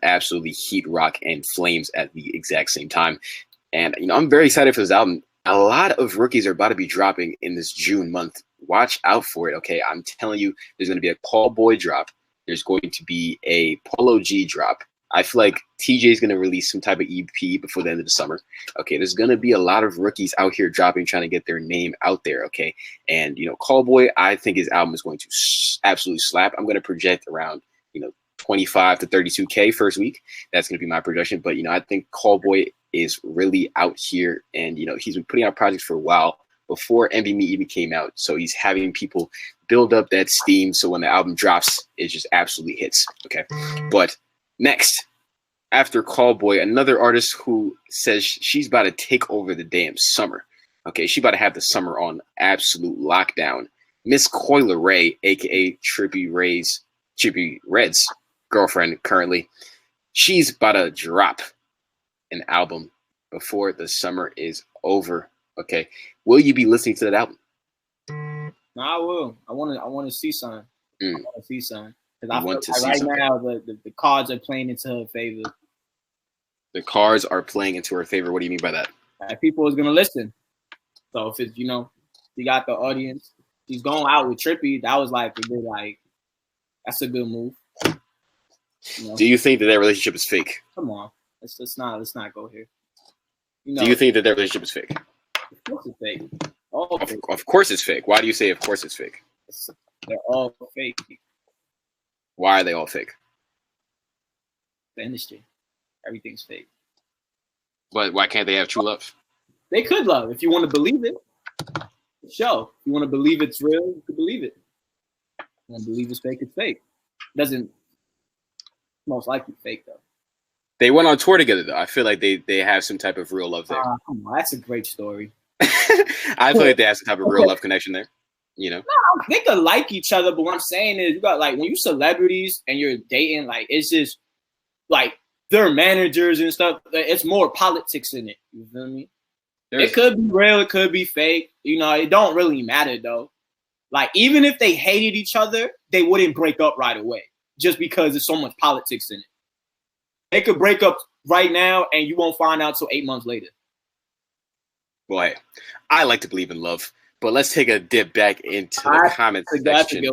absolutely heat rock and flames at the exact same time. And I'm very excited for this album. A lot of rookies are about to be dropping in this June month. Watch out for it, okay? I'm telling you, there's going to be a Call Boy drop. There's going to be a Polo G drop. I feel like TJ is going to release some type of EP before the end of the summer. Okay, there's going to be a lot of rookies out here dropping, trying to get their name out there, okay? And, Call Boy, I think his album is going to absolutely slap. I'm going to project around, 25 to 32K first week. That's going to be my projection. But, I think Call Boy is really out here, and, he's been putting out projects for a while before Envy Me even came out. So he's having people build up that steam. So when the album drops, it just absolutely hits, okay? But next, after Call Boy, another artist who says she's about to take over the damn summer. Okay, she about to have the summer on absolute lockdown. Miss Coyle Ray, aka Trippie Red's girlfriend currently, she's about to drop an album before the summer is over. Okay, will you be listening to that album? No, I will. I want to see something. I want to see something. Because I feel like right something. now the cards are playing into her favor. The cards are playing into her favor. What do you mean by that? Like, people is gonna listen. So if it's she got the audience, she's going out with Trippie. That was like a good that's a good move. Do you think that their relationship is fake? Come on, let's not go here. Do you think that their relationship is fake? Of course it's fake. Of course it's fake. Why do you say of course it's fake? They're all fake. Why are they all fake? The industry. Everything's fake. But why can't they have true love? They could love if you want to believe it. Show. If you want to believe it's real, you can believe it. If you want to believe it's fake, it's fake. Doesn't most likely fake though. They went on tour together though. I feel like they have some type of real love there. Come on, that's a great story. I feel like they have some type of real love connection there. No, they could like each other, but what I'm saying is you got when you celebrities and you're dating, it's just they're managers and stuff. It's more politics in it. You feel me? It could be real, it could be fake. It don't really matter though. Even if they hated each other, they wouldn't break up right away just because there's so much politics in it. They could break up right now and you won't find out till 8 months later. Boy, I like to believe in love. But let's take a dip back into the comments section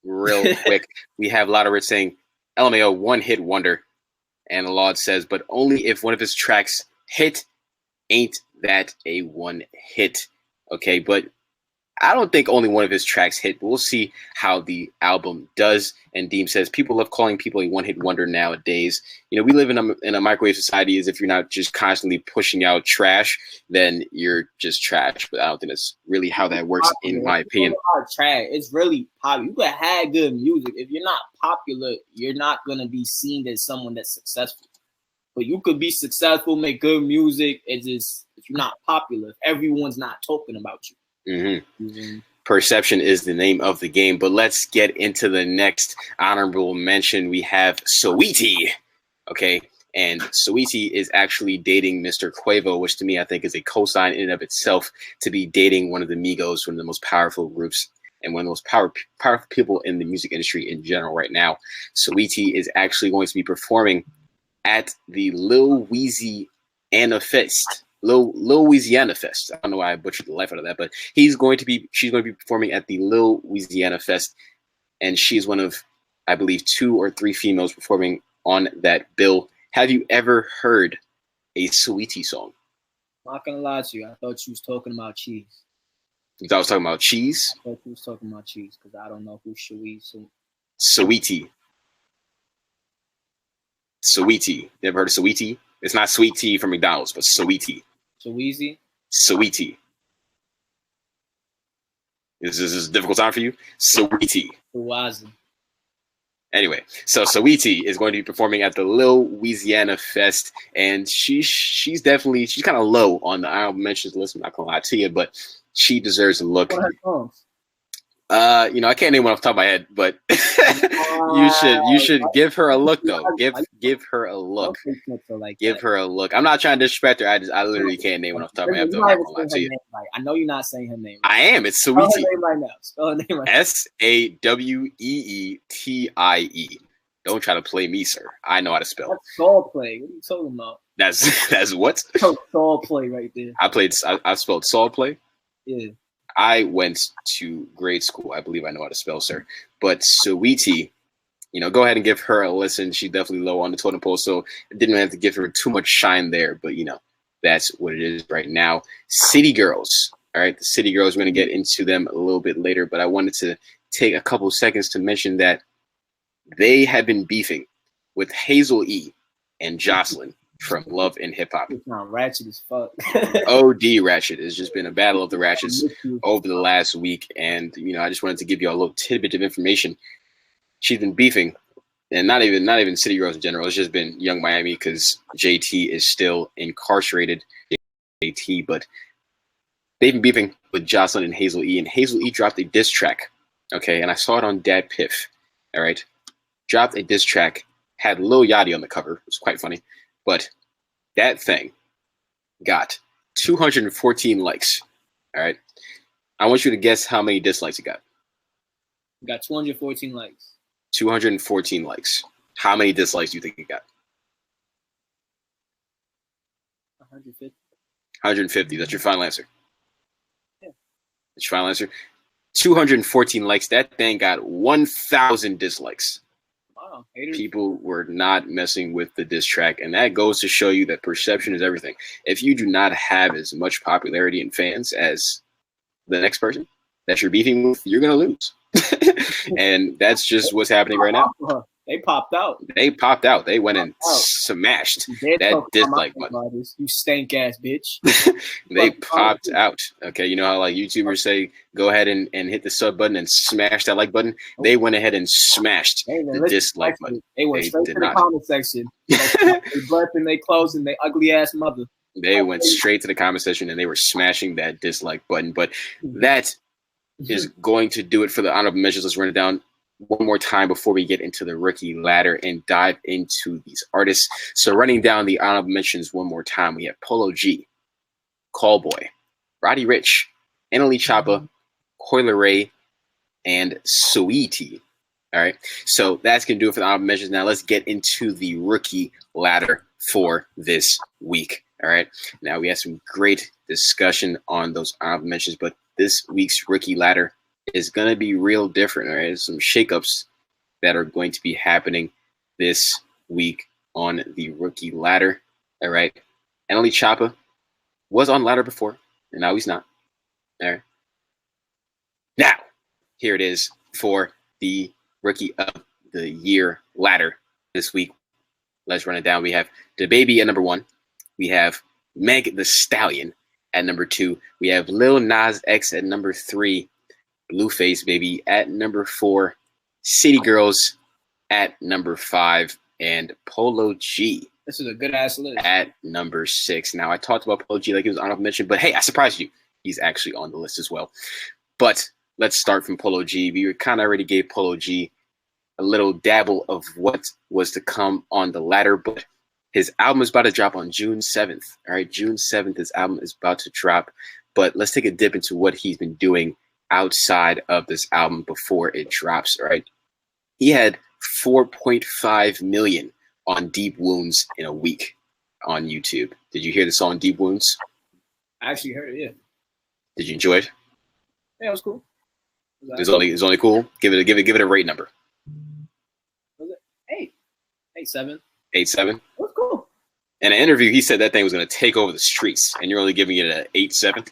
real quick. We have Lotta Rich saying, LMAO, one hit wonder. And Laud says, but only if one of his tracks hit, ain't that a one hit? Okay, but I don't think only one of his tracks hit, but we'll see how the album does. And Deem says, people love calling people a one-hit wonder nowadays. We live in a microwave society. As if you're not just constantly pushing out trash, then you're just trash. But I don't think that's really how that works, in my opinion. Trash. It's really popular. You can have good music. If you're not popular, you're not going to be seen as someone that's successful. But you could be successful, make good music. It's just, if you're not popular, if everyone's not talking about you. Perception is the name of the game. But let's get into the next honorable mention. We have Saweetie. Okay, and Saweetie is actually dating Mr. Quavo, which to me I think is a cosign in and of itself to be dating one of the Migos, one of the most powerful groups and one of the most powerful people in the music industry in general right now. Saweetie is actually going to be performing at the Lil Louisiana Fest. Louisiana Fest. I don't know why I butchered the life out of that, but she's going to be performing at the Lil Louisiana Fest, and she's one of, I believe, 2 or 3 females performing on that bill. Have you ever heard a Saweetie song? I'm not gonna lie to you. I thought you was talking about cheese. You thought I was talking about cheese? I thought you was talking about cheese because I don't know who Saweetie. Saweetie. You ever heard of Saweetie? It's not sweet tea from McDonald's, but Saweetie. Saweetie. Is this a difficult time for you? Saweetie. Anyway, so Saweetie is going to be performing at the Lil Louisiana Fest, and she's kind of low on the honorable mentions list. I'm not gonna lie to you, but she deserves a look. I can't name one off the top of my head, but you should give her a look though. Give her a look. Give her a look. I'm not trying to disrespect her. I literally can't name one off the top of my head. I'm not gonna lie to you. I know you're not saying her name. I am. It's Saweetie. Spell her name right now. Saweetie. Don't try to play me, sir. I know how to spell. That's Saul play. What are you talking about? That's what? Saul play right there. I spelled Saul play. Yeah. I went to grade school. I believe I know how to spell, sir. But Sweetie, go ahead and give her a listen. She's definitely low on the totem pole, so I didn't have to give her too much shine there. But, that's what it is right now. City Girls. All right, the City Girls, we're going to get into them a little bit later. But I wanted to take a couple seconds to mention that they have been beefing with Hazel E and Jocelyn from Love and Hip Hop. It's not ratchet as fuck. OD ratchet. It's just been a battle of the ratchets over the last week. And, I just wanted to give you a little tidbit of information. She's been beefing, and not even City Girls in general. It's just been Young Miami because JT is still incarcerated. JT, but they've been beefing with Jocelyn and Hazel E. And Hazel E dropped a diss track. Okay, and I saw it on Dad Piff. All right. Dropped a diss track, had Lil Yachty on the cover. It was quite funny. But that thing got 214 likes. All right. I want you to guess how many dislikes it got. It got 214 likes. 214 likes. How many dislikes do you think it got? 150. 150. That's your final answer. Yeah. That's your final answer. 214 likes. That thing got 1,000 dislikes. Wow. Haters. People were not messing with the diss track, and that goes to show you that perception is everything. If you do not have as much popularity and fans as the next person that you're beefing with, you're going to lose. And that's just what's happening right now. They popped out. They went and smashed that dislike button. You stank ass bitch. They popped out. Okay, you know how like YouTubers say, go ahead and hit the sub button and smash that like button? They went ahead and smashed the dislike button. They went straight to the comment section. They breath and they clothes and they ugly ass mother. They went straight to the comment section and they were smashing that dislike button. But that is going to do it for the honorable mentions. Let's run it down one more time before we get into the rookie ladder and dive into these artists. So running down the honorable mentions one more time, we have Polo G, Callboy, Roddy Ricch, Annalie Choppa, Coyle Ray, and Sweetie. All right, so that's going to do it for the honorable mentions. Now let's get into the rookie ladder for this week. All right, now we had some great discussion on those honorable mentions, but this week's rookie ladder is going to be real different. All right, there's some shakeups that are going to be happening this week on the rookie ladder. All right, Annalie Choppa was on ladder before, and now he's not. All right, now here it is for the rookie of the year ladder this week. Let's run it down. We have DaBaby at number 1. We have Meg the Stallion at number 2. We have Lil Nas X at number 3. Blueface baby at number 4. City Girls at number 5. And Polo G. This is a good ass list. At number 6. Now I talked about Polo G like it was honorable mention, but hey, I surprised you. He's actually on the list as well. But let's start from Polo G. We kind of already gave Polo G a little dabble of what was to come on the ladder, but his album is about to drop on June 7th. All right, June 7th, his album is about to drop. But let's take a dip into what he's been doing outside of this album before it drops. All right, he had 4.5 million on Deep Wounds in a week on YouTube. Did you hear the song Deep Wounds? I actually heard it. Yeah. Did you enjoy it? Yeah, it was cool. It was only cool. Give it a rate number. Was it 8.7? 8.7. It was cool. In an interview, he said that thing was going to take over the streets, and you're only giving it an 8.7.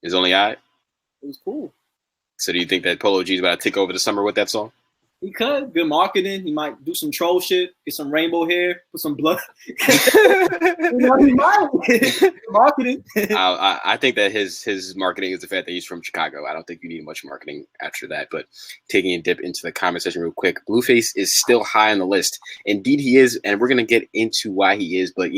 It's only all right. It was cool. So do you think that Polo G is about to take over the summer with that song? He could. Good marketing. He might do some troll shit, get some rainbow hair, put some blood. He might. Marketing. I think that his marketing is the fact that he's from Chicago. I don't think you need much marketing after that. But taking a dip into the comment section real quick, Blueface is still high on the list. Indeed, he is, and we're going to get into why he is. But,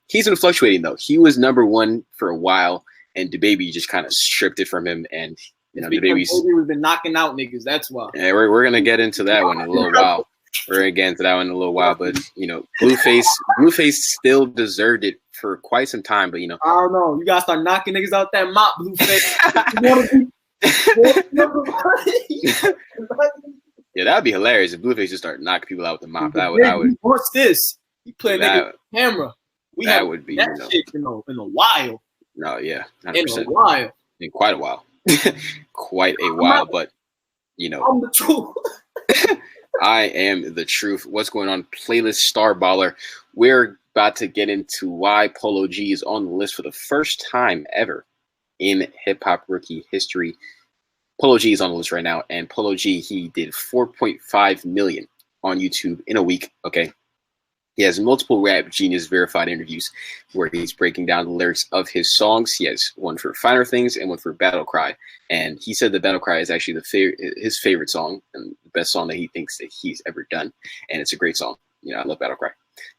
he's been fluctuating, though. He was number 1 for a while, and DaBaby just kind of stripped it from him, and DaBaby's we've been knocking out niggas. That's why. Yeah, we're gonna get into that one in a little while. We're gonna get into that one in a little while, but Blueface still deserved it for quite some time. But I don't know. You gotta start knocking niggas out that mop, Blueface. Yeah, that'd be hilarious if Blueface just started knocking people out with the mop. That would. What's this? You playing that camera? That would be that shit in a while. No, yeah, 100%. In a while. In quite a while. Quite a while, but you know. I'm the truth. I am the truth. What's going on? Playlist Star Baller. We're about to get into why Polo G is on the list for the first time ever in hip hop rookie history. Polo G is on the list right now, and Polo G, he did 4.5 million on YouTube in a week. Okay. He has multiple Rap Genius verified interviews where he's breaking down the lyrics of his songs. He has one for Finer Things and one for Battle Cry. And he said that Battle Cry is actually his favorite song and the best song that he thinks that he's ever done. And it's a great song. You know, I love Battle Cry.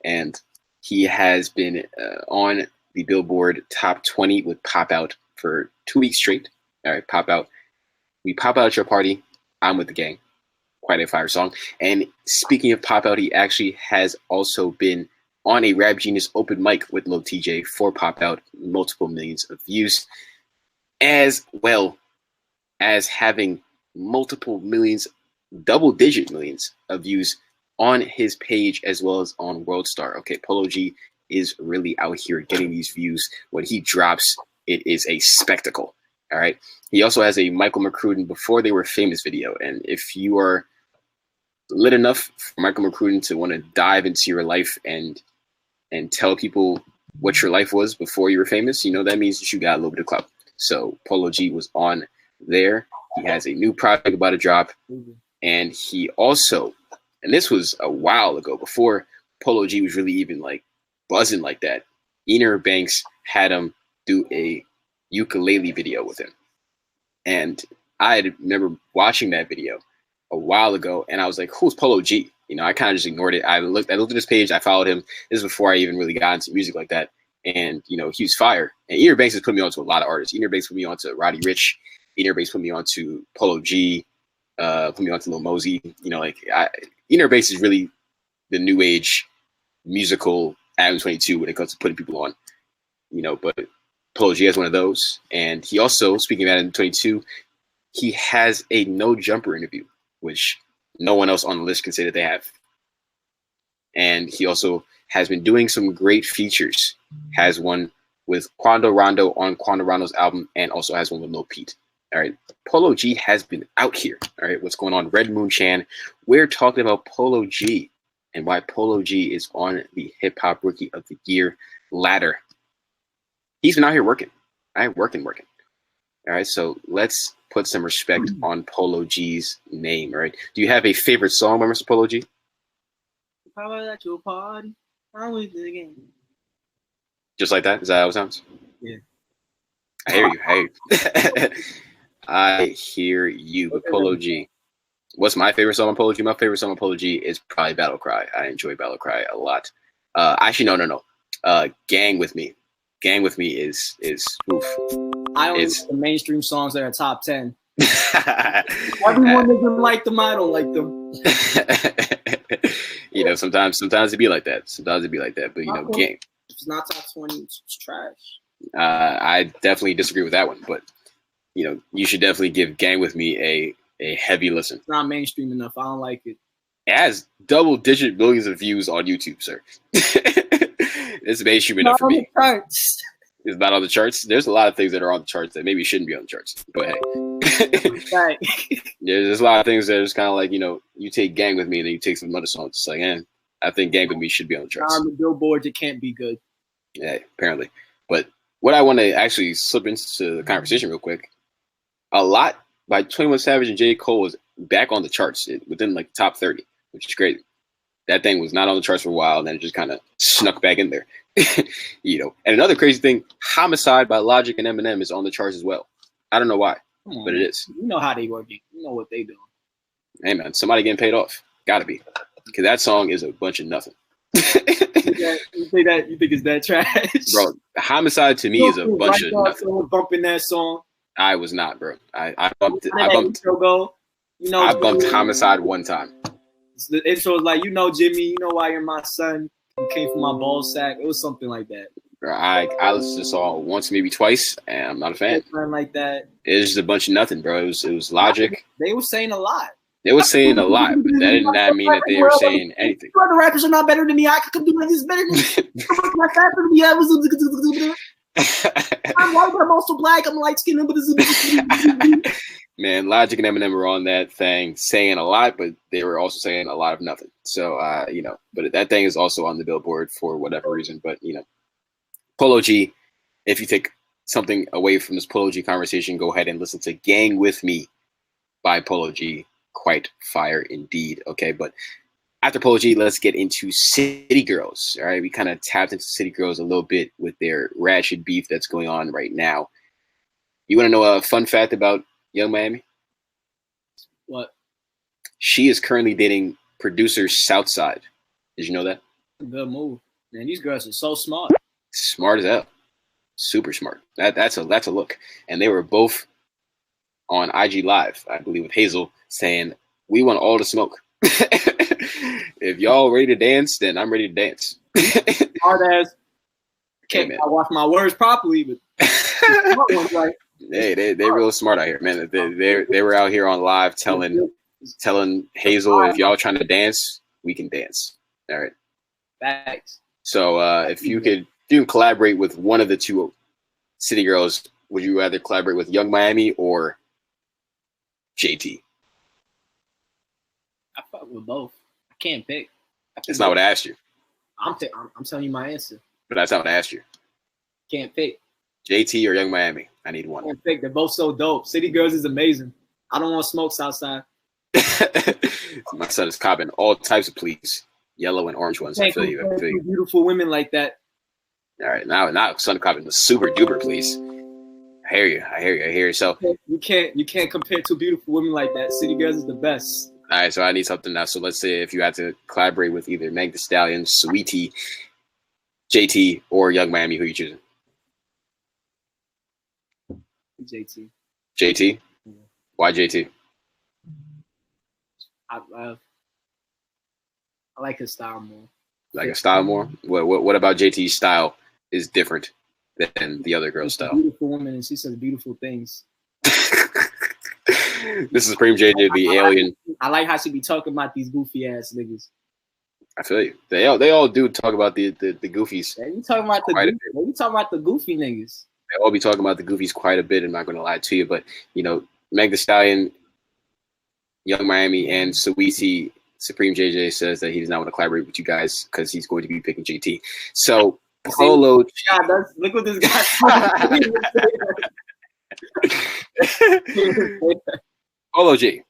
And he has been on the Billboard Top 20 with Pop Out for 2 weeks straight. All right, Pop Out. We pop out at your party. I'm with the gang. Quite a fire song. And speaking of Pop Out, he actually has also been on a Rap Genius open mic with Lil TJ for Pop Out, multiple millions of views, as well as having multiple millions, double-digit millions of views on his page as well as on World Star. Okay, Polo G is really out here getting these views. When he drops, it is a spectacle. All right. He also has a Michael McCrudden Before They Were Famous video. And if you are lit enough for Michael McCrudden to want to dive into your life and tell people what your life was before you were famous, you know, that means that you got a little bit of clout. So Polo G was on there. He has a new project about to drop. And he also, and this was a while ago, before Polo G was really even like buzzing like that, Ener Banks had him do a ukulele video with him. And I remember watching that video a while ago, and I was like, who's Polo G? You know, I kind of just ignored it. I looked at his page, I followed him. This is before I even really got into music like that. And, you know, he was fire. And Ener Banks has put me onto a lot of artists. Ener Banks put me onto Roddy Ricch. Ener Banks put me onto Polo G, put me onto Lil Mosey. You know, like, Ener Banks is really the new age musical Adam 22 when it comes to putting people on. You know, but Polo G has one of those. And he also, speaking of Adam 22, he has a No Jumper interview, which no one else on the list can say that they have. And he also has been doing some great features. Has one with Quando Rondo on Quando Rondo's album, and also has one with Lil Peep. All right. Polo G has been out here. All right. What's going on? Red Moon Chan. We're talking about Polo G and why Polo G is on the Hip Hop Rookie of the Year ladder. He's been out here working. Working. All right. So let's put some respect on Polo G's name. All right. Do you have a favorite song by Mr. Polo G? How about at your party? I'm with the game. Just like that? Is that how it sounds? Yeah. I hear you. I hear you. But Polo G. What's my favorite song on Polo G? My favorite song on Polo G is probably Battle Cry. I enjoy Battle Cry a lot. Actually, no. Gang With Me. Gang With Me is oof. I don't like the mainstream songs that are top 10. Everyone doesn't like them. I don't like them. You know, sometimes it be like that. But, you know, Gang. If it's not top 20, it's trash. I definitely disagree with that one. But, you know, you should definitely give Gang With Me a heavy listen. It's not mainstream enough. I don't like it. It has double-digit millions of views on YouTube, sir. It's mainstream enough for me. It's not on the charts. There's a lot of things that are on the charts that maybe shouldn't be on the charts. But hey, right. There's a lot of things that are just kind of like, you know, you take Gang With Me and then you take some other songs. It's like, I think Gang With Me should be on the charts. On the billboards, it can't be good. Yeah, apparently. But what I want to actually slip into the conversation real quick, a lot by 21 Savage and J. Cole was back on the charts within like top 30, which is great. That thing was not on the charts for a while, and then it just kind of snuck back in there. You know, and another crazy thing, Homicide by Logic and Eminem is on the charts as well. I don't know why, but it is. You know how they working. You know what they doing. Hey, man, somebody getting paid off. Gotta be. Because that song is a bunch of nothing. You think it's that trash? Bro, Homicide to me is a bunch of nothing. Bumping that song. I was not, bro. I bumped Homicide one time. The intro was like, you know, Jimmy, you know why you're my son. You came from my ball sack. It was something like that. Bro, I listened to this song once, maybe twice, and I'm not a fan. Like that. It's just a bunch of nothing, bro. It was Logic. They were saying a lot. They were saying a lot, but that did not mean that they were saying anything. The rappers are not better than me. I can do this better than me. I'm white, I'm also black. I'm light skinned. Man, Logic and Eminem were on that thing saying a lot, but they were also saying a lot of nothing. So, but that thing is also on the Billboard for whatever reason. But, Polo G, if you take something away from this Polo G conversation, go ahead and listen to Gang With Me by Polo G. Quite fire indeed. Okay, but after Polo G, let's get into City Girls. All right, we kind of tapped into City Girls a little bit with their ratchet beef that's going on right now. You want to know a fun fact about Young Miami? What? She is currently dating producer Southside. Did you know that? Good move, man. These girls are so smart. Smart as hell. Super smart. That's a look. And they were both on IG Live, I believe, with Hazel, saying, "We want all the smoke. If y'all ready to dance, then I'm ready to dance." Hard ass. Can't watch my words properly, but like, they real smart out here, man. They were out here on live telling Hazel, if y'all trying to dance, we can dance. All right. Facts. So if you could collaborate with one of the two City Girls, would you rather collaborate with Young Miami or JT? I fuck with both. I can't pick. That's not what I asked you. I'm telling you my answer. But that's not what I asked you. Can't pick. JT or Young Miami? I need one. Can't pick. They're both so dope. City Girls is amazing. I don't want smoke outside. My son is copping all types of pleas, yellow and orange ones. I feel you. Beautiful women like that. All right, now son copping the super duper please. I hear you. So you can't compare two beautiful women like that. City Girls is the best. All right, so I need something now. So let's say if you had to collaborate with either Meg Thee Stallion, Sweetie, JT, or Young Miami, who are you choosing? JT. JT? Yeah. Why JT? I like his style more. Like his style more? What about JT's style is different than the other girl's style? Beautiful woman, and she says beautiful things. This is Supreme JJ, the alien. I like how she be talking about these goofy ass niggas. I feel you. They all do talk about the goofies. Yeah, you talking about the goofy niggas. They all be talking about the goofies quite a bit. I'm not going to lie to you, but Meg Thee Stallion, Young Miami, and Saweetie, Supreme JJ says that he does not want to collaborate with you guys because he's going to be picking JT. So Polo. God, look what this guy. Polo G.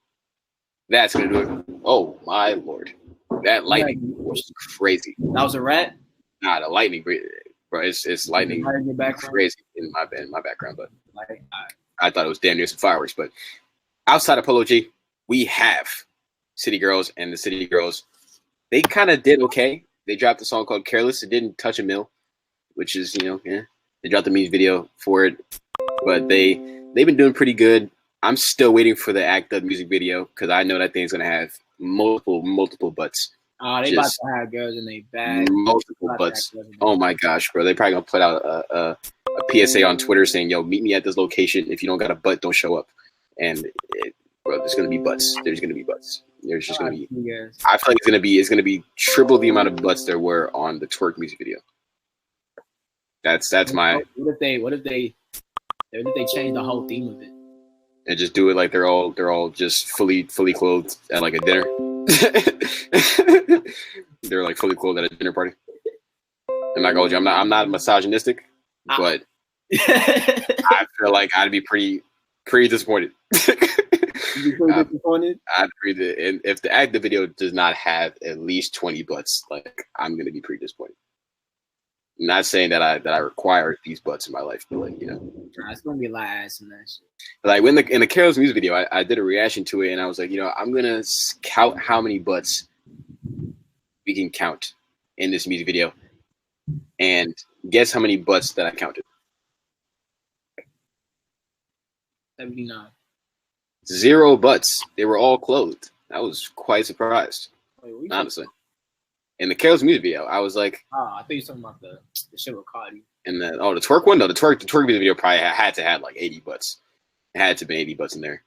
That's gonna do it. Oh my lord, that lightning was crazy. That was a rat. Nah, the lightning, bro. It's lightning crazy in my background, but I thought it was damn near some fireworks. But outside of Polo G, we have City Girls, and the City Girls, they kind of did okay. They dropped a song called "Careless." It didn't touch a mil, which is They dropped the music video for it, but they've been doing pretty good. I'm still waiting for the Act Up music video because I know that thing's gonna have multiple butts. Oh, they about to have girls in their bag. Multiple butts. Oh my gosh, bro! They probably gonna put out a PSA on Twitter saying, "Yo, meet me at this location. If you don't got a butt, don't show up." And bro, there's gonna be butts. There's gonna be butts. There's just gonna be. I feel like it's gonna be triple the amount of butts there were on the Twerk music video. That's my. What if they change the whole theme of it? And just do it like they're all just fully clothed at like a dinner. They're like fully clothed at a dinner party. I'm not gonna hold you. I'm not misogynistic, but I feel like I'd be pretty disappointed. Disappointed? I'd agree and if the Act the video does not have at least 20 butts, like I'm gonna be pretty disappointed. I'm not saying that I require these butts in my life, but like it's gonna be a lot of ass in that shit. Like in the Careless music video, I did a reaction to it, and I was like, I'm gonna count how many butts we can count in this music video, and guess how many butts that I counted. 79. 0 butts. They were all clothed. I was quite surprised, honestly. In the Careless music video, I was like, I thought you were talking about the shit with Cardi. And the Twerk one, no, the twerk music video probably had to have like 80 butts. It had to be 80 butts in there.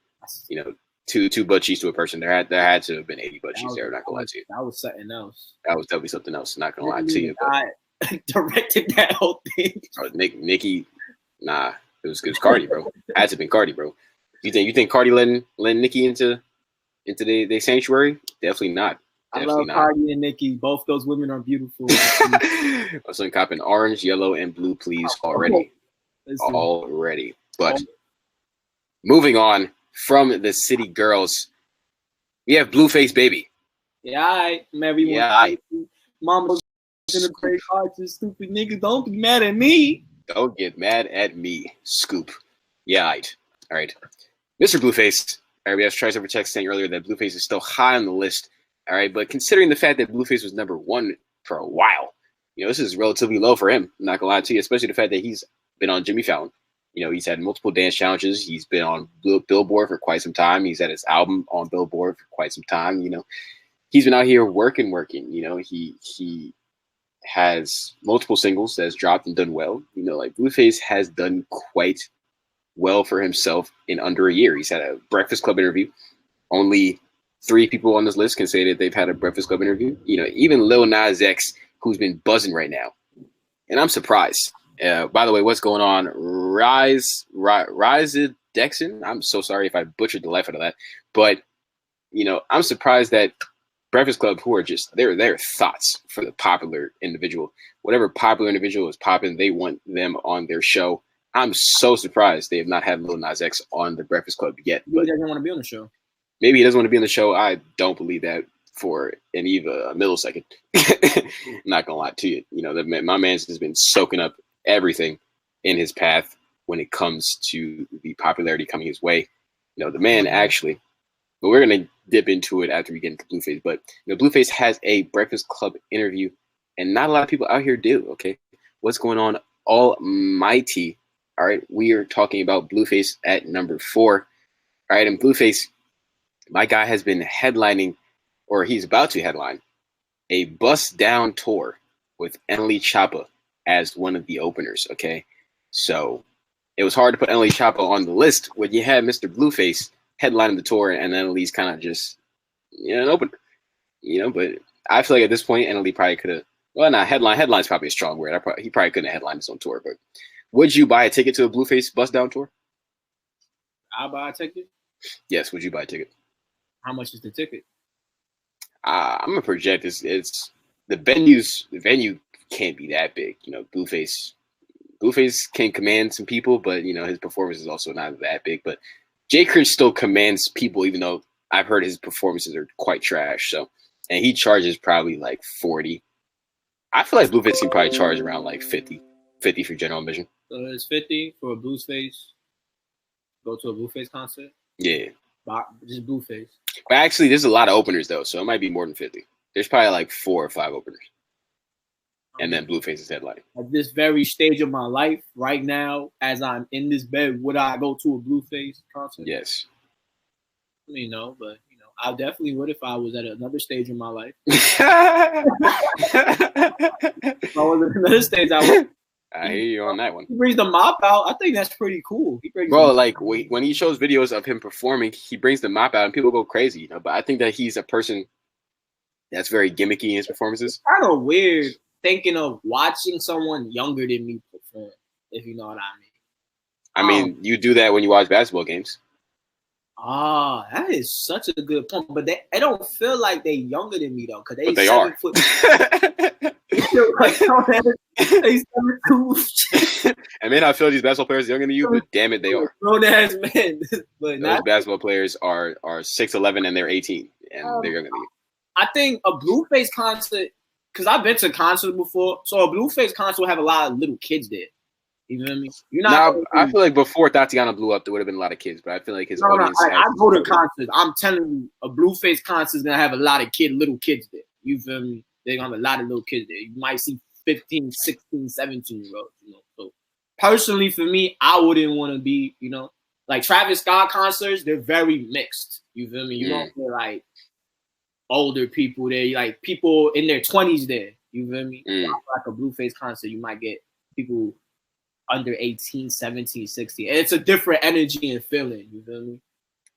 two butt cheeks to a person. There had to have been 80 butt cheeks there. I'm not gonna lie to you. That was something else. That was definitely something else. Not gonna lie to you. But directed that whole thing. Nicki, nah, it was Cardi, bro. Had to have been Cardi, bro. You think Cardi letting Nicki into the sanctuary? Definitely not. Definitely I love not. Cardi and Nicki. Both those women are beautiful. My son copping orange, yellow, and blue, please already. Already. But moving on from the city girls, we have Blueface Baby. Yeah, everyone. Yeah, Mama's gonna break hearts and stupid niggas. Don't be mad at me. Don't get mad at me, Scoop. Yeah, all right. Mr. Blueface. All right, we have Trice over text saying earlier that Blueface is still high on the list. All right, but considering the fact that Blueface was number one for a while, this is relatively low for him. I'm not gonna lie to you, especially the fact that he's been on Jimmy Fallon. He's had multiple dance challenges. He's been on Billboard for quite some time. He's had his album on Billboard for quite some time. He's been out here working. He has multiple singles that's dropped and done well. Like Blueface has done quite well for himself in under a year. He's had a Breakfast Club interview. Only 3 people on this list can say that they've had a Breakfast Club interview. Even Lil Nas X, who's been buzzing right now. And I'm surprised. By the way, what's going on? Rise Dexon. I'm so sorry if I butchered the life out of that. But, I'm surprised that Breakfast Club, who are just, they're thoughts for the popular individual. Whatever popular individual is popping, they want them on their show. I'm so surprised they have not had Lil Nas X on the Breakfast Club yet. But he doesn't want to be on the show. Maybe he doesn't want to be on the show. I don't believe that for even a millisecond. I'm not gonna lie to you. My man's has been soaking up everything in his path when it comes to the popularity coming his way. The man actually, but we're gonna dip into it after we get into Blueface. But Blueface has a Breakfast Club interview, and not a lot of people out here do. Okay, what's going on? Almighty. All right, we are talking about Blueface at number 4. All right, and Blueface, my guy, has been headlining, or he's about to headline, a Bust Down tour with Emily Chapa as one of the openers. Okay, so it was hard to put Emily Chapa on the list when you had Mr. Blueface headlining the tour, and Emily's kind of just an opener. But I feel like at this point, Emily probably could have. Well, not headline's probably a strong word. He probably couldn't have headlined his own tour. But would you buy a ticket to a Blueface Bust Down tour? I'll buy a ticket. Yes, would you buy a ticket? How much is the ticket? I'm gonna project it's the venue can't be that big. Blueface can command some people, but his performance is also not that big. But Jay Cringe still commands people, even though I've heard his performances are quite trash. So, and he charges probably like 40. I feel like Blueface can probably charge around like 50 for general admission. So it's 50 for a Blueface. Go to a Blueface concert. Yeah, just Blueface. But actually, there's a lot of openers though, so it might be more than 50. There's probably like 4 or 5 openers, and then Blueface is headlining. At this very stage of my life, right now, as I'm in this bed, would I go to a Blueface concert? Yes. But I definitely would if I was at another stage in my life. If I was at another stage, I would. I hear you on that one. He brings the mop out. I think that's pretty cool. When he shows videos of him performing, he brings the mop out and people go crazy, But I think that he's a person that's very gimmicky in his performances. It's kind of weird thinking of watching someone younger than me perform, if you know what I mean. You do that when you watch basketball games. That is such a good point. But I don't feel like they're younger than me though, because they 7 foot. They 7'2". I may not feel these basketball players younger than you, but damn it, they are. Grown ass men. But those basketball players are 6'11" and they're 18, and they're younger than you. I think a Blueface concert, because I've been to concerts before, so a Blueface concert will have a lot of little kids there. You feel me? I feel like before Tatiana blew up, there would have been a lot of kids, but I feel like his audience. I go to concerts. I'm telling you, a Blueface concert is gonna have a lot of little kids there. You feel me? They're gonna have a lot of little kids there. You might see 15, 16, 17-year-olds. So personally, for me, I wouldn't want to be, like Travis Scott concerts. They're very mixed. You feel me? You don't feel like older people there, like people in their 20s there. You feel me? Like a Blueface concert, you might get people under 18, 17, 16. And it's a different energy and feeling. You feel me?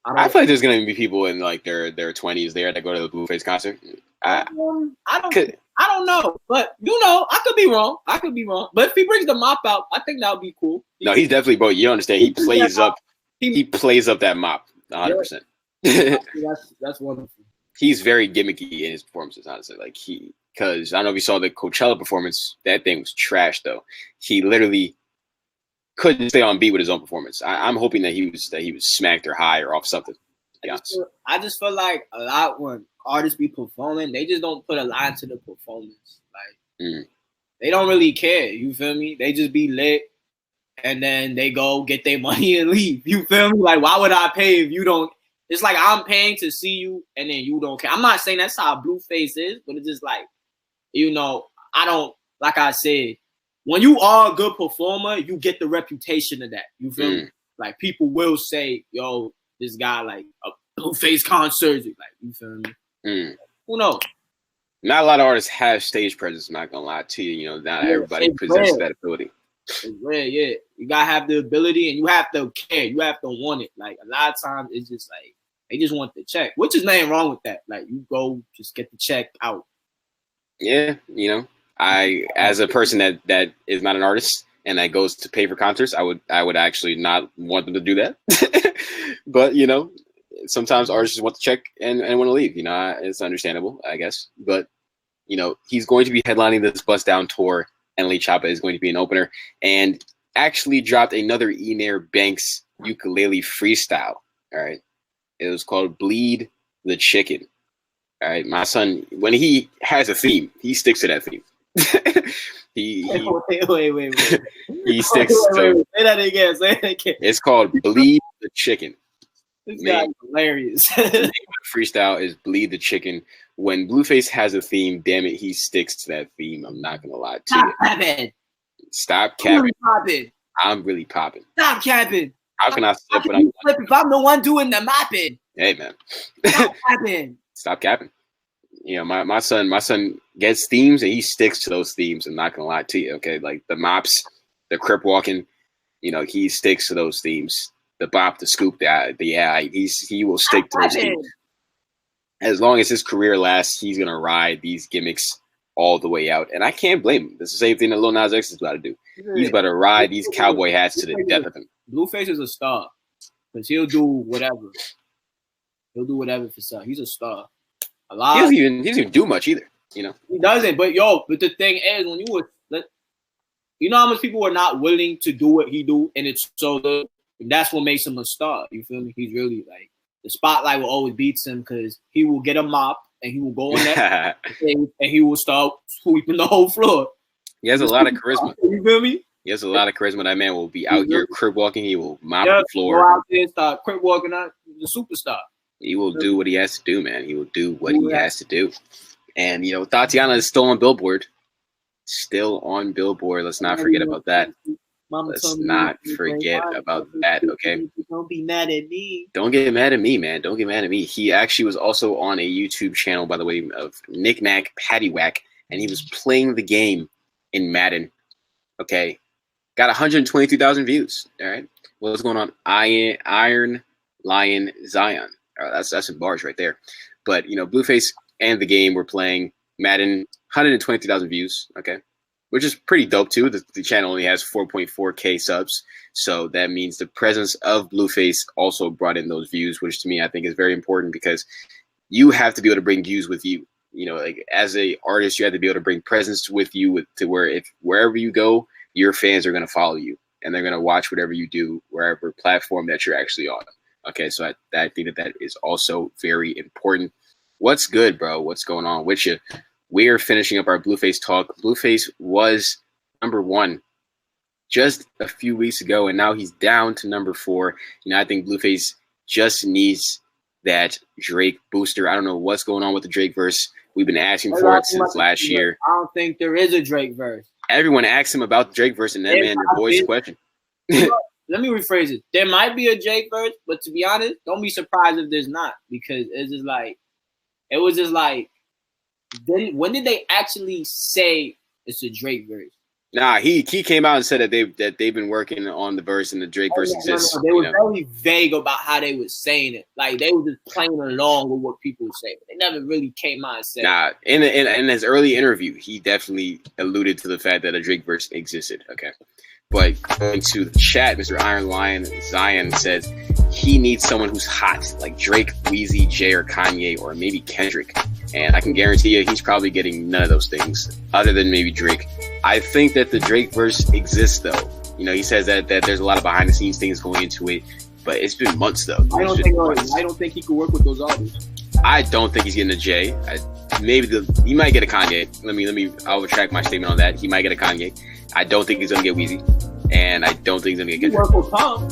I feel like there's gonna be people in like their 20s there that go to the Blueface concert. I don't know, but I could be wrong. But if he brings the mop out, I think that would be cool. No, he's definitely, bro. You understand? He plays up. He plays up that mop 100%. That's wonderful. He's very gimmicky in his performances, honestly. Like because I don't know if you saw the Coachella performance. That thing was trash, though. He literally couldn't stay on beat with his own performance. I'm hoping that he was smacked or high or off something. I just feel like a lot when artists be performing, they just don't put a lot into the performance. Like they don't really care. You feel me? They just be lit, and then they go get their money and leave. You feel me? Like why would I pay if you don't? It's like I'm paying to see you, and then you don't care. I'm not saying that's how Blueface is, but it's just like, I don't, like I said, when you are a good performer, you get the reputation of that. You feel me? Like people will say, yo, this guy like a Blueface concert. Like, you feel me? Who knows? Not a lot of artists have stage presence, I'm not gonna lie to you. Not everybody possesses that ability. It's rare, yeah. You gotta have the ability and you have to care. You have to want it. Like a lot of times it's just like they just want the check, which is nothing wrong with that. Like you go just get the check out. Yeah, I as a person that is not an artist and that goes to pay for concerts, I would actually not want them to do that. But sometimes artists just want to check and want to leave. It's understandable, I guess. But he's going to be headlining this Bust Down tour, and Lee Choppa is going to be an opener, and actually dropped another Enair Banks ukulele freestyle. All right, it was called "Bleed the Chicken." All right, my son, when he has a theme, he sticks to that theme. Wait. He sticks to. Say that again. It's called "Bleed the Chicken." This guy's hilarious. The freestyle is "Bleed the Chicken." When Blueface has a theme, damn it, he sticks to that theme. I'm not gonna lie to you. Stop capping. I'm really popping. Stop capping. How can I slip if I'm the one doing the mopping? Hey man. Stop capping. Stop capping. My son gets themes and he sticks to those themes. I'm not gonna lie to you. Okay, like the mops, the crip walking. He sticks to those themes. The bop, the scoop, he will stick to those themes. As long as his career lasts, he's gonna ride these gimmicks all the way out, and I can't blame him. It's the same thing that Lil Nas X is about to do. He's about to ride these cowboy hats to the death of him. Blueface is a star because he'll do whatever. He'll do whatever for stuff. He's a star. He doesn't even do much either. He doesn't. But the thing is, when how much people are not willing to do what he do, and it's so good. That's what makes him a star. You feel me? He's really like the spotlight will always beat him because he will get a mop and he will go on that and he will start sweeping the whole floor. He has a lot of charisma. You feel me? He has a lot of charisma. That man will be out here crib walking. He will mop the floor. Go out there and start crib walking out. The superstar. He will do what he has to do, man. He will do what he has to do. And Tatiana is still on Billboard. Still on Billboard. Let's not forget about that. Let's not forget about that, okay? Don't be mad at me. Don't get mad at me, man. Don't get mad at me. He actually was also on a YouTube channel, by the way, of Knick Knack Paddywhack, and he was playing the game in Madden, okay? Got 122,000 views, all right? What's going on? Iron Lion Zion. That's some bars right there. But, Blueface and the game were playing Madden, 122,000 views, okay? Which is pretty dope too. The channel only has 4.4K subs, so that means the presence of Blueface also brought in those views, which to me I think is very important because you have to be able to bring views with you. Like as a artist, you have to be able to bring presence with you to where wherever you go, your fans are going to follow you and they're going to watch whatever you do, wherever platform that you're actually on. Okay, so I think that is also very important. What's good, bro? What's going on with you? We are finishing up our Blueface talk. Blueface was number 1 just a few weeks ago, and now he's down to number 4. I think Blueface just needs that Drake booster. I don't know what's going on with the Drake verse. We've been asking for it since last year. I don't think there is a Drake verse. Everyone asks him about the Drake verse, and that man avoids the question. Let me rephrase it. There might be a Drake verse, but to be honest, don't be surprised if there's not, because it was just like, when did they actually say it's a Drake verse? Nah, he came out and said that they've been working on the verse and the Drake verse exists. No. They were very vague about how they were saying it. Like they were just playing along with what people were saying. They never really came out and said. Nah, in his early interview, he definitely alluded to the fact that a Drake verse existed. Okay, but going to the chat, Mr. Iron Lion Zion says he needs someone who's hot, like Drake, Weezy, Jay, or Kanye, or maybe Kendrick. And I can guarantee you, he's probably getting none of those things, other than maybe Drake. I think that the Drake verse exists, though. You know, he says that there's a lot of behind the scenes things going into it, but it's been months, though. I don't think he could work with those artists. I don't think he's getting a Jay. He might get a Kanye. I'll retract my statement on that. He might get a Kanye. I don't think he's gonna get Weezy, and I don't think he's gonna get Kendrick. He worked with Pump.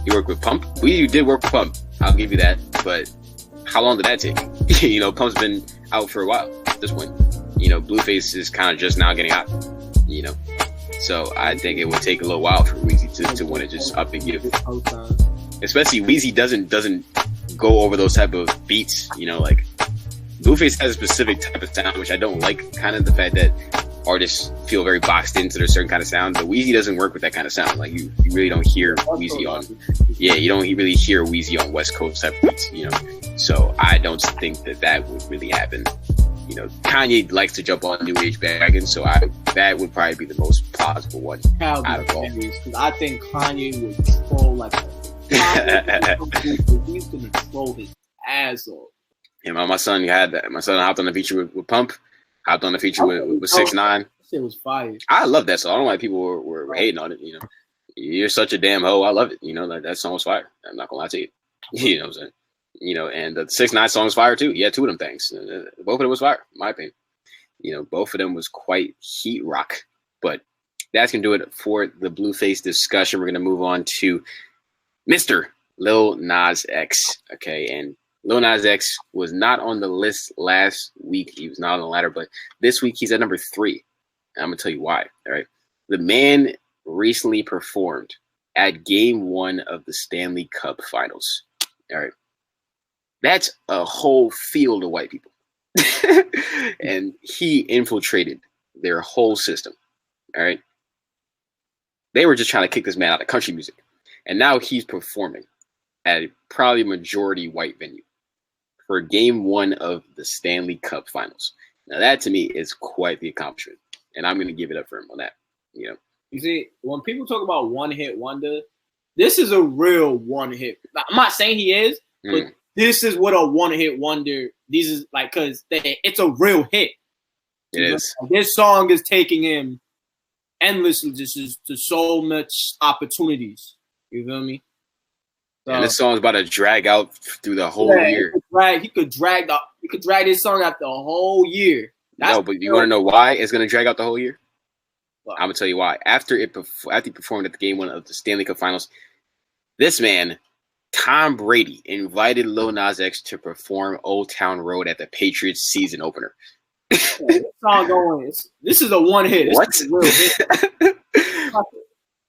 He worked with Pump. We did work with Pump. I'll give you that, but how long did that take? You know, Pump's been out for a while at this point. You know, Blueface is kind of just now getting hot. You know, so I think it would take a little while for Weezy to want to just up and give. Especially Weezy doesn't go over those type of beats. You know, like Blueface has a specific type of sound, which I don't like. Kind of the fact that artists feel very boxed into their certain kind of sound, but Weezy doesn't work with that kind of sound. Like you really don't hear Weezy on. Yeah, you don't really hear Weezy on West Coast type beats. You know, so I don't think that would really happen. You know, Kanye likes to jump on new age bandwagon, so that would probably be the most plausible one out of all. Because I think Kanye would troll like he's gonna troll his ass off. Yeah, my son hopped on the feature with Pump, hopped on the feature with 6ix9ine. Shit was fire. I love that song. I don't know why people were hating on it. You know, you're such a damn hoe. I love it. You know, that song was fire. I'm not gonna lie to you. You know what I'm saying? You know, and the 6ix9ine song was fire too. He had two of them things. Both of them was fire, in my opinion. You know, both of them was quite heat rock. But that's gonna do it for the Blueface discussion. We're gonna move on to Mr. Lil Nas X. Okay, and Lil Nas X was not on the list last week. He was not on the ladder, but this week he's at number 3. And I'm gonna tell you why. All right, the man recently performed at Game 1 of the Stanley Cup Finals. All right. That's a whole field of white people. And he infiltrated their whole system. All right. They were just trying to kick this man out of country music. And now he's performing at probably a majority white venue for Game 1 of the Stanley Cup Finals. Now that to me is quite the accomplishment. And I'm going to give it up for him on that. You know, you see, when people talk about one hit wonder, this is a real one hit. I'm not saying he is, but this is what a one-hit wonder. These is like, because it's a real hit. It is. This song is taking him endlessly to so much opportunities. You feel me? So, and this song's about to drag out through the whole year. He could drag this song out the whole year. No, but you want to know why it's going to drag out the whole year? Well, I'm going to tell you why. After he performed at the Game 1 of the Stanley Cup Finals, this man, Tom Brady, invited Lil Nas X to perform Old Town Road at the Patriots season opener. This song going. This is a one hit. This what? Is a real hit.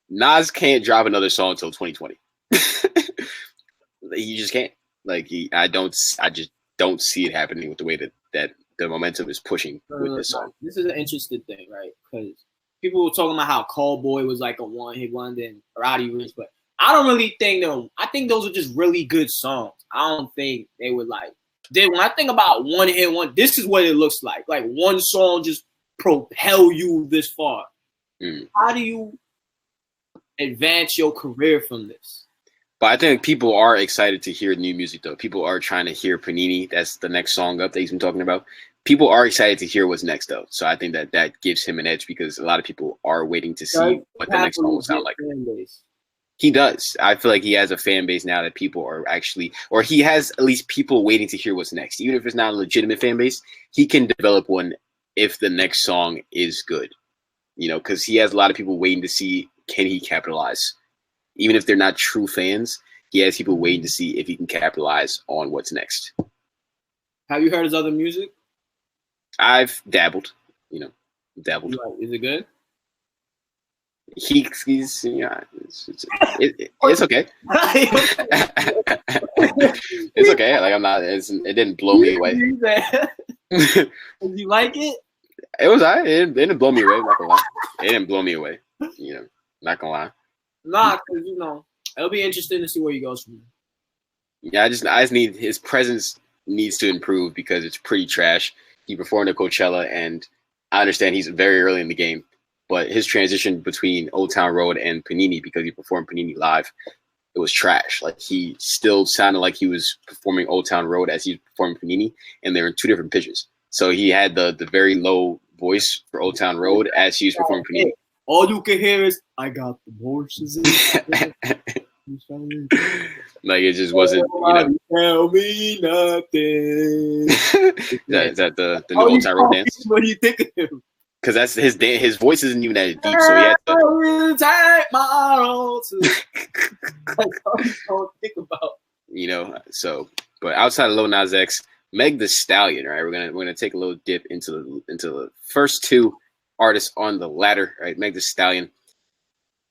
Nas can't drop another song until 2020. He just can't. Like I just don't see it happening with the way that the momentum is pushing with this song. This is an interesting thing, right? Because people were talking about how Call Boy was like a one hit wonder and Roddy Ricch, but I don't really think them. I think those are just really good songs. I don't think they would like. When I think about one hit one, this is what it looks like. Like one song just propel you this far. How do you advance your career from this? But I think people are excited to hear new music, though. People are trying to hear Panini. That's the next song up that he's been talking about. People are excited to hear what's next, though. So I think that gives him an edge because a lot of people are waiting to see what the next song will sound like. He does. I feel like he has a fan base now that people are actually, or he has at least people waiting to hear what's next. Even if it's not a legitimate fan base, he can develop one if the next song is good. You know, because he has a lot of people waiting to see, can he capitalize? Even if they're not true fans, he has people waiting to see if he can capitalize on what's next. Have you heard his other music? I've dabbled. Is it good? He's yeah, it's okay. It's okay. Like I'm not. It didn't blow me away. Did you like it? It was alright. It didn't blow me away. Not gonna lie. It didn't blow me away. You know, not gonna lie. Nah, because it'll be interesting to see where he goes from here. Yeah, I just need his presence needs to improve because it's pretty trash. He performed at Coachella, and I understand he's very early in the game, but his transition between Old Town Road and Panini, because he performed Panini live, it was trash. Like he still sounded like he was performing Old Town Road as he was performing Panini, and they're in two different pitches. So he had the very low voice for Old Town Road as he was performing Panini. All you can hear is "I got the horses." Like it just wasn't, Tell me nothing. Is that the new Old Town Road dance? What do you think of him? Because that's his voice isn't even that deep, so he had to take my own. Don't think about. So but outside of Lil Nas X, Meg Thee Stallion, right? We're gonna take a little dip into the first two artists on the ladder, right? Meg Thee Stallion,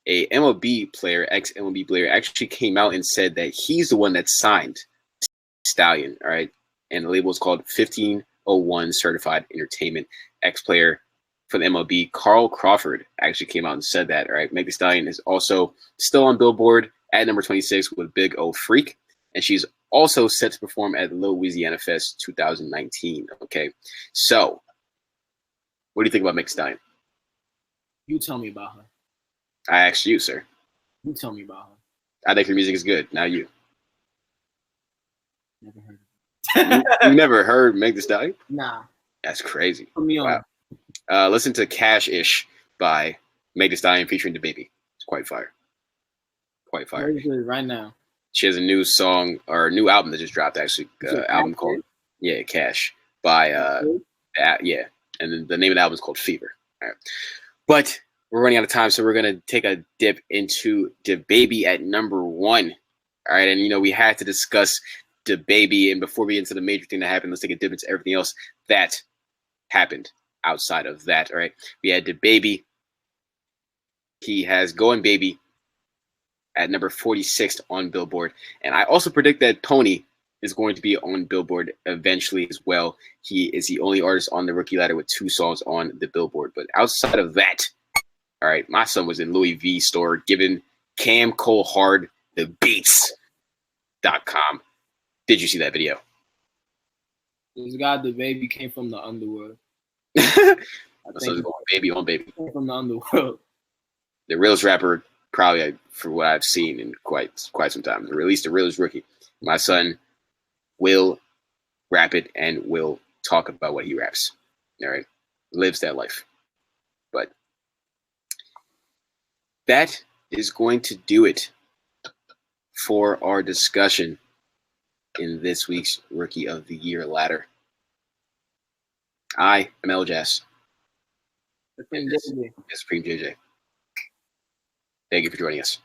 a MLB player, ex-MLB player, actually came out and said that he's the one that signed Stallion, all right? And the label is called 1501 Certified Entertainment. Ex-player for the MLB, Carl Crawford, actually came out and said that, all right? Meg Thee Stallion is also still on Billboard at number 26 with Big O Freak, and she's also set to perform at Louisiana Fest 2019, okay? So, what do you think about Meg Thee Stallion? You tell me about her. I asked you, sir. You tell me about her. I think her music is good. Now you. Never heard of her. You never heard Meg Thee Stallion? Nah. That's crazy. Put me on. Wow. Listen to Cash-ish by Meg Thee Stallion featuring DaBaby. It's quite fire. Quite fire. Very good right now. She has a new song or a new album that just dropped, actually. Album called Cash by yeah. And then the name of the album is called Fever. All right. But we're running out of time, so we're gonna take a dip into DaBaby at number 1. All right, and we had to discuss DaBaby, and before we get into the major thing that happened, let's take a dip into everything else that happened outside of that. All right, we had DaBaby. He has Going Baby at number 46 on Billboard, and I also predict that Pony is going to be on Billboard eventually as well. He is the only artist on the rookie ladder with 2 songs on the Billboard, but outside of that, all right, my son was in Louis V store giving Cam Cole Hard the beats.com. Did you see that video? This guy, DaBaby, came from the underworld. My son's going baby on baby. Came from the underworld. The realest rapper, probably for what I've seen in quite some time. At least the realest rookie. My son will rap it and will talk about what he raps. All right, lives that life. But that is going to do it for our discussion in this week's Rookie of the Year ladder. I am Elajas. Supreme JJ. Supreme JJ. Thank you for joining us.